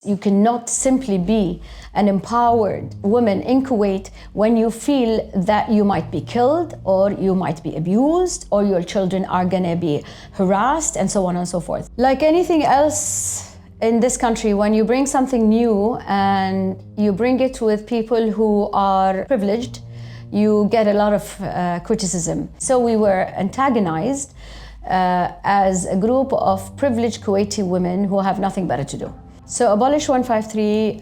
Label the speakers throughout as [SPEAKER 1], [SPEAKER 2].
[SPEAKER 1] You cannot simply be an empowered woman in Kuwait when you feel that you might be killed or you might be abused or your children are gonna be harassed and so on and so forth. Like anything else in this country, when you bring something new and you bring it with people who are privileged, you get a lot of criticism. So we were antagonized as a group of privileged Kuwaiti women who have nothing better to do. So Abolish 153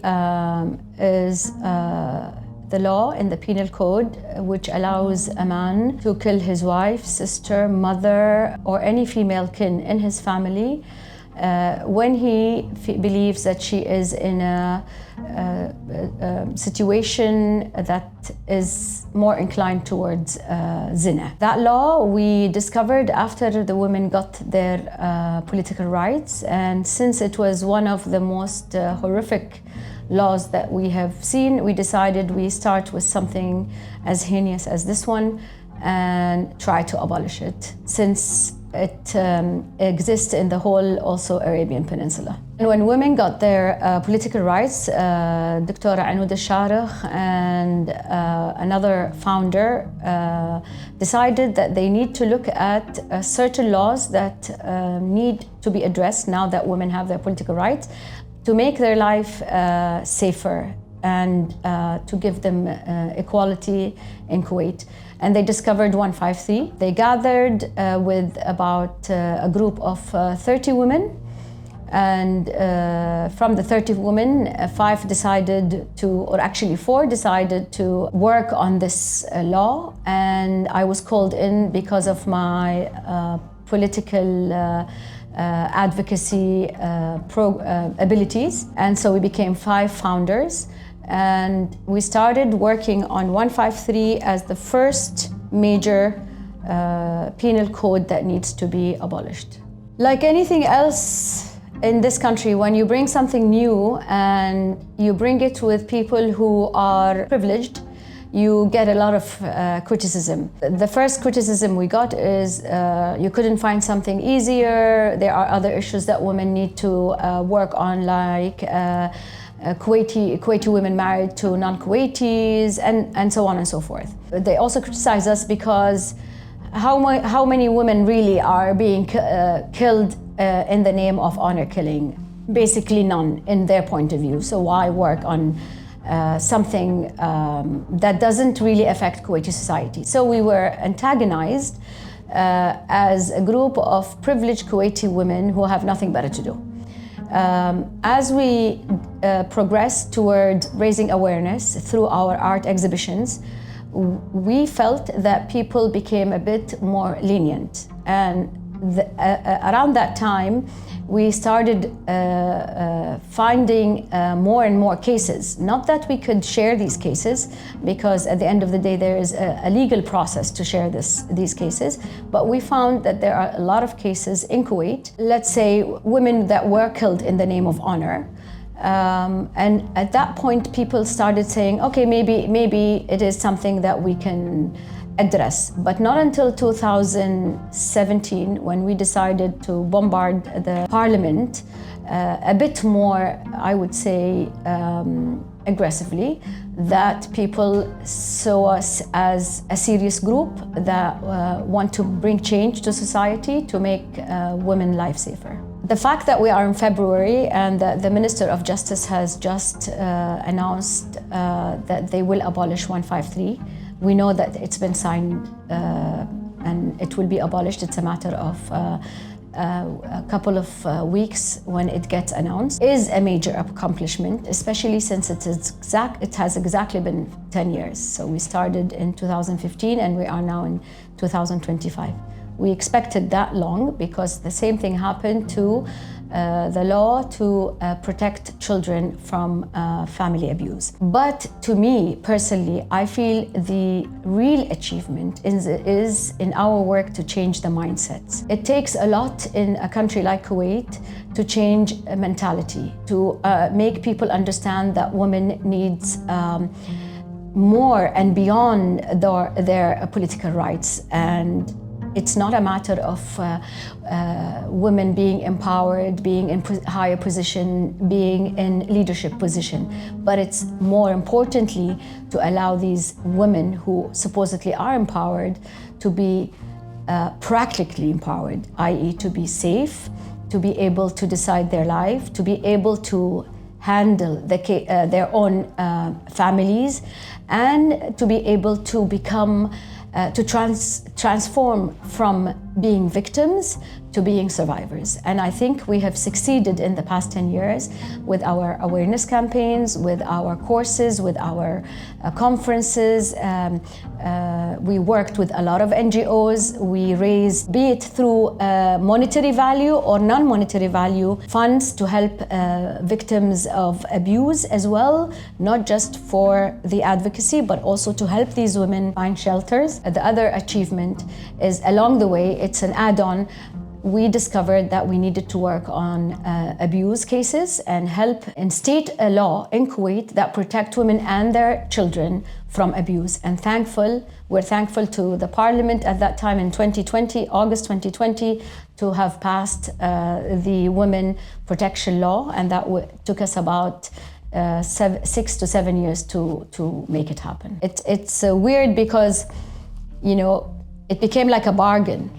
[SPEAKER 1] is the law in the penal code which allows a man to kill his wife, sister, mother, or any female kin in his family when he believes that she is in a situation that is more inclined towards zina. That law we discovered after the women got their political rights, and since it was one of the most horrific laws that we have seen, we decided we start with something as heinous as this one and try to abolish it, since it exists in the whole also Arabian Peninsula. And when women got their political rights, Dr. Anud al-Sharikh and another founder decided that they need to look at certain laws that need to be addressed now that women have their political rights, to make their life safer and to give them equality in Kuwait. And they discovered 153. They gathered with about a group of 30 women. And from the 30 women, 5 decided to, or actually 4 decided to work on this law. And I was called in because of my political advocacy abilities. And so we became 5 founders. And we started working on 153 as the first major penal code that needs to be abolished. Like anything else in this country, when you bring something new and you bring it with people who are privileged, you get a lot of criticism. The first criticism we got is you couldn't find something easier. There are other issues that women need to work on, like Kuwaiti women married to non-Kuwaitis, and so on and so forth. They also criticize us because how many women really are being killed in the name of honor killing? Basically none in their point of view. So why work on something that doesn't really affect Kuwaiti society? So we were antagonized as a group of privileged Kuwaiti women who have nothing better to do. As we progressed toward raising awareness through our art exhibitions, we felt that people became a bit more lenient. And around that time, we started finding more and more cases. Not that we could share these cases, because at the end of the day, there is a legal process to share these cases. But we found that there are a lot of cases in Kuwait, let's say women that were killed in the name of honor. And at that point, people started saying, okay, maybe it is something that we can address. But not until 2017, when we decided to bombard the parliament a bit more, I would say, aggressively, that people saw us as a serious group that want to bring change to society to make women's life safer. The fact that we are in February and that the Minister of Justice has just announced that they will abolish 153, we know that it's been signed and it will be abolished. It's a matter of a couple of weeks when it gets announced, is a major accomplishment, especially since it has exactly been 10 years. So we started in 2015 and we are now in 2025. We expected that long because the same thing happened to the law to protect children from family abuse. But to me personally, I feel the real achievement is in our work to change the mindsets. It takes a lot in a country like Kuwait to change a mentality, to make people understand that women needs more and beyond their political rights. And It's not a matter of women being empowered, being in higher position, being in leadership position, but it's more importantly to allow these women who supposedly are empowered to be practically empowered, i.e. to be safe, to be able to decide their life, to be able to handle their own families, and to be able to become, to transform from being victims to being survivors. And I think we have succeeded in the past 10 years with our awareness campaigns, with our courses, with our conferences. We worked with a lot of NGOs. We raised, be it through monetary value or non-monetary value, funds to help victims of abuse as well, not just for the advocacy, but also to help these women find shelters. The other achievement is, along the way, it's an add-on. We discovered that we needed to work on abuse cases and help instate a law in Kuwait that protect women and their children from abuse. And we're thankful to the parliament at that time in 2020, August 2020, to have passed the Women Protection Law, and that took us about 6 to 7 years to make it happen. It's weird because, you know, it became like a bargain.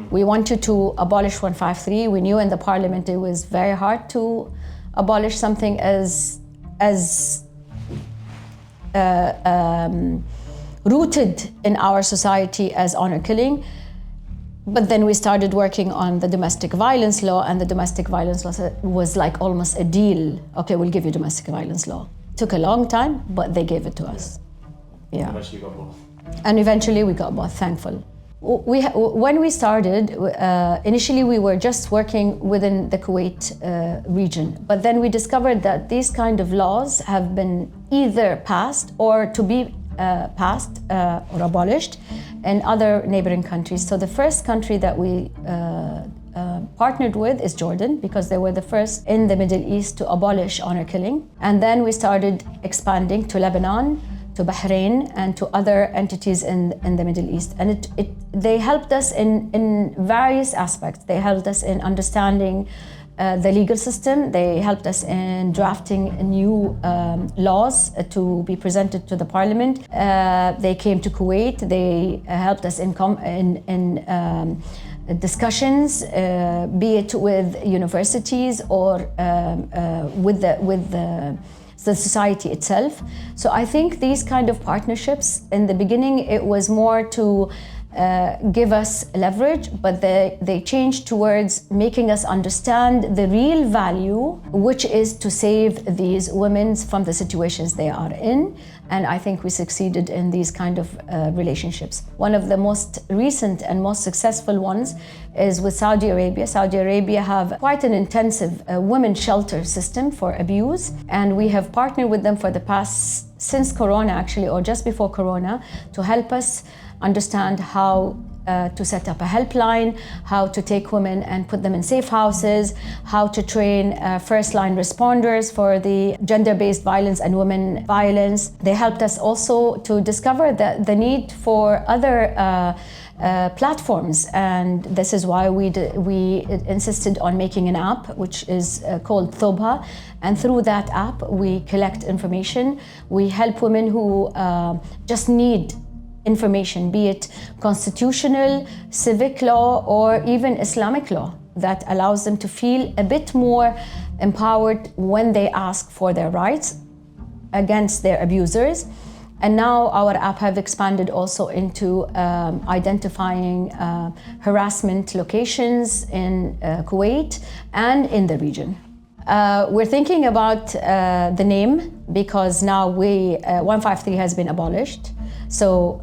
[SPEAKER 1] We wanted to abolish 153. We knew in the parliament it was very hard to abolish something as rooted in our society as honor killing. But then we started working on the domestic violence law, and the domestic violence law was like almost a deal. Okay, we'll give you domestic violence law. Took a long time, but they gave it to us. Yeah.
[SPEAKER 2] Eventually got both.
[SPEAKER 1] And eventually we got both, thankful. When we started, initially we were just working within the Kuwait region, but then we discovered that these kind of laws have been either passed or to be passed or abolished in other neighboring countries. So the first country that we partnered with is Jordan, because they were the first in the Middle East to abolish honor killing. And then we started expanding to Lebanon, to Bahrain, and to other entities in the Middle East. And they helped us in various aspects. They helped us in understanding the legal system. They helped us in drafting new laws to be presented to the parliament. They came to Kuwait. They helped us in discussions, be it with universities or with the society itself. So I think these kind of partnerships, in the beginning, it was more to give us leverage, but they changed towards making us understand the real value, which is to save these women from the situations they are in. And I think we succeeded in these kind of relationships. One of the most recent and most successful ones is with Saudi Arabia. Saudi Arabia have quite an intensive women's shelter system for abuse. And we have partnered with them for the past, since Corona actually, or just before Corona, to help us understand how to set up a helpline, how to take women and put them in safe houses, how to train first-line responders for the gender-based violence and women violence. They helped us also to discover the need for other platforms, and this is why we insisted on making an app which is called Thobha, and through that app we collect information. We help women who just need information, be it constitutional, civic law, or even Islamic law, that allows them to feel a bit more empowered when they ask for their rights against their abusers. And now our app have expanded also into identifying harassment locations in Kuwait and in the region. We're thinking about the name, because now 153 has been abolished. So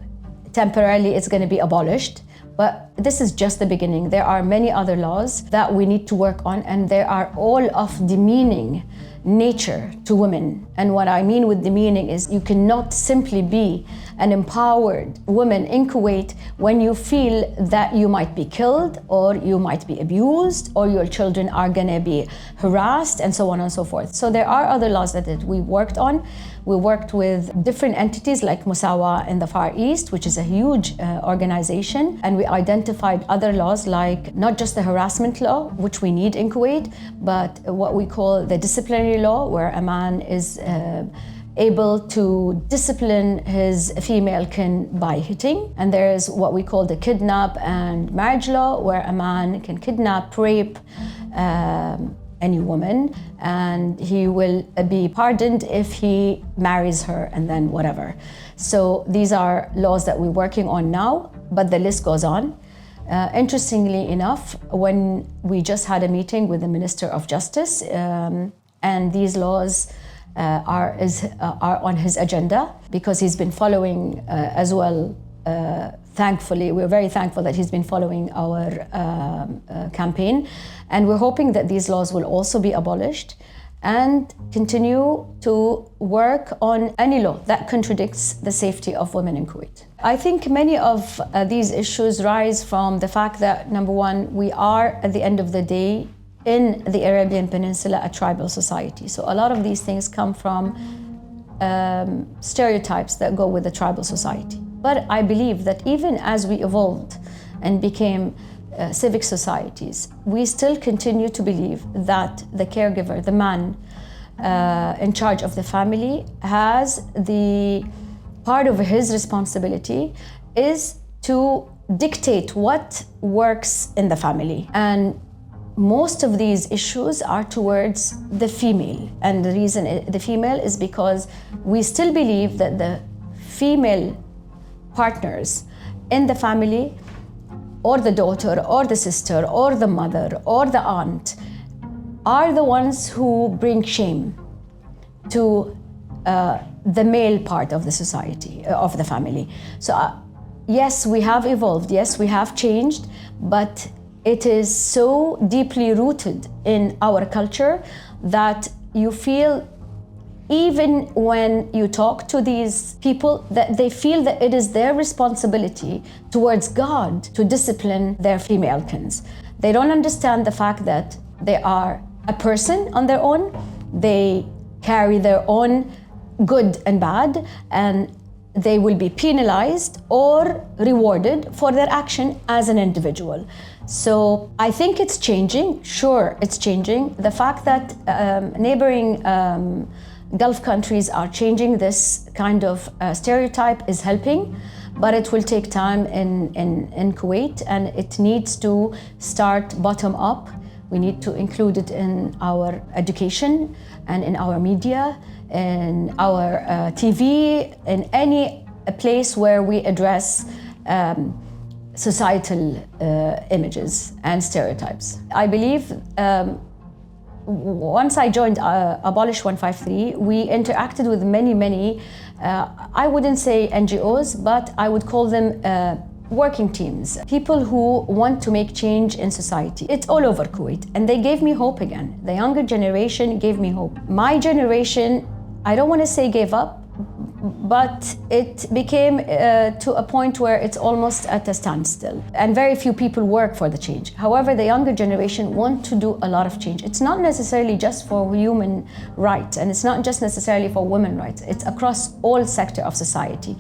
[SPEAKER 1] temporarily it's going to be abolished, but this is just the beginning. There are many other laws that we need to work on, and they are all of demeaning nature to women. And what I mean with demeaning is you cannot simply be an empowered woman in Kuwait when you feel that you might be killed, or you might be abused, or your children are going to be harassed, and so on and so forth. So there are other laws that we worked on. We worked with different entities like Musawa in the Far East, which is a huge organization, and we identified identified other laws, like not just the harassment law, which we need in Kuwait, but what we call the disciplinary law, where a man is able to discipline his female kin by hitting. And there's what we call the kidnap and marriage law, where a man can kidnap, rape any woman, and he will be pardoned if he marries her and then whatever. So these are laws that we're working on now, but the list goes on. Interestingly enough, when we just had a meeting with the Minister of Justice, and these laws are on his agenda, because he's been following as well. Thankfully, we're very thankful that he's been following our campaign, and we're hoping that these laws will also be abolished and continue to work on any law that contradicts the safety of women in Kuwait. I think many of these issues rise from the fact that, number one, we are, at the end of the day, in the Arabian Peninsula, a tribal society. So a lot of these things come from stereotypes that go with the tribal society. But I believe that even as we evolved and became civic societies, we still continue to believe that the caregiver, the man in charge of the family, has the part of his responsibility is to dictate what works in the family. And most of these issues are towards the female. And the reason the female is because we still believe that the female partners in the family, or the daughter, or the sister, or the mother, or the aunt, are the ones who bring shame to the male part of the society, of the family. So yes, we have evolved, yes, we have changed, but it is so deeply rooted in our culture that you feel, even when you talk to these people, that they feel that it is their responsibility towards God to discipline their female kins. They don't understand the fact that they are a person on their own. They carry their own good and bad, and they will be penalized or rewarded for their action as an individual. So I think it's changing. Sure, it's changing. The fact that neighboring Gulf countries are changing this kind of stereotype is helping, but it will take time in Kuwait, and it needs to start bottom up. We need to include it in our education and in our media, in our TV, in any place where we address societal images and stereotypes. I believe once I joined Abolish 153, we interacted with many, I wouldn't say NGOs, but I would call them working teams, people who want to make change in society. It's all over Kuwait, and they gave me hope again. The younger generation gave me hope. My generation, I don't want to say gave up, but it became to a point where it's almost at a standstill, and very few people work for the change. However, the younger generation want to do a lot of change. It's not necessarily just for human rights, and it's not just necessarily for women's rights. It's across all sectors of society.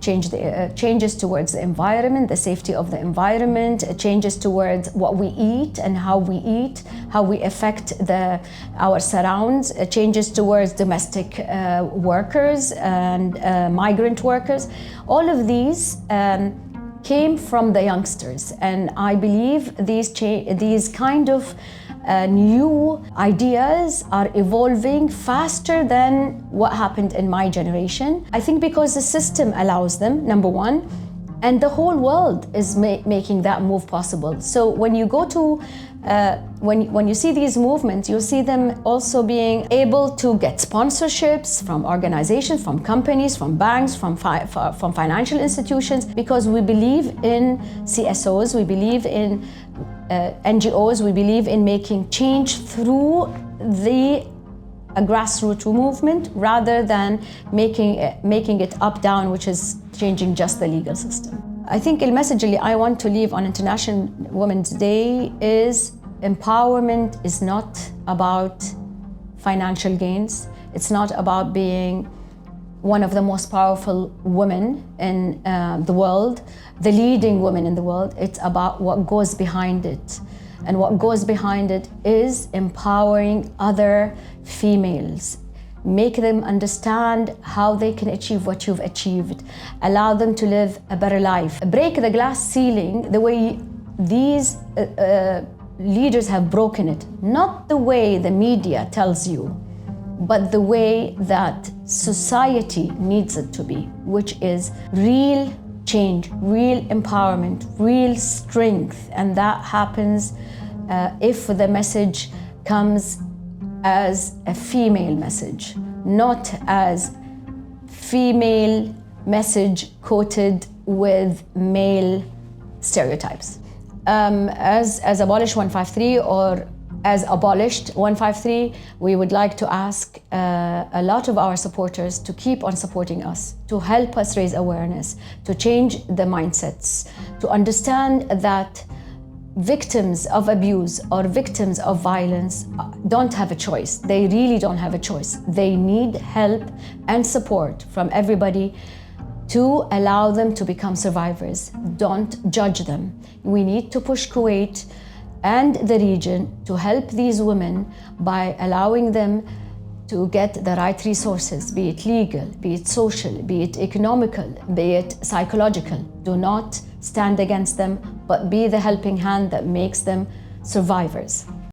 [SPEAKER 1] Changes towards the environment, the safety of the environment, changes towards what we eat and how we eat, how we affect our surrounds, changes towards domestic workers and migrant workers. All of these came from the youngsters, and I believe these kind of new ideas are evolving faster than what happened in my generation. I think because the system allows them, number one, and the whole world is making that move possible. So when you go to when you see these movements, you'll see them also being able to get sponsorships from organizations, from companies, from banks, from financial institutions, because we believe in CSOs, we believe in NGOs, we believe in making change through a grassroots movement rather than making it up-down, which is changing just the legal system. I think the message I want to leave on International Women's Day is empowerment is not about financial gains. It's not about being one of the most powerful women in the world, the leading women in the world. It's about what goes behind it. And what goes behind it is empowering other females. Make them understand how they can achieve what you've achieved. Allow them to live a better life. Break the glass ceiling the way these leaders have broken it. Not the way the media tells you, but the way that society needs it to be, which is real change, real empowerment, real strength. And that happens if the message comes as a female message, not as female message coated with male stereotypes. As Abolish 153 or as Abolished 153, we would like to ask a lot of our supporters to keep on supporting us, to help us raise awareness, to change the mindsets, to understand that victims of abuse or victims of violence don't have a choice. They really don't have a choice. They need help and support from everybody to allow them to become survivors. Don't judge them. We need to push Kuwait and the region to help these women by allowing them to get the right resources, be it legal, be it social, be it economical, be it psychological. Do not stand against them, but be the helping hand that makes them survivors.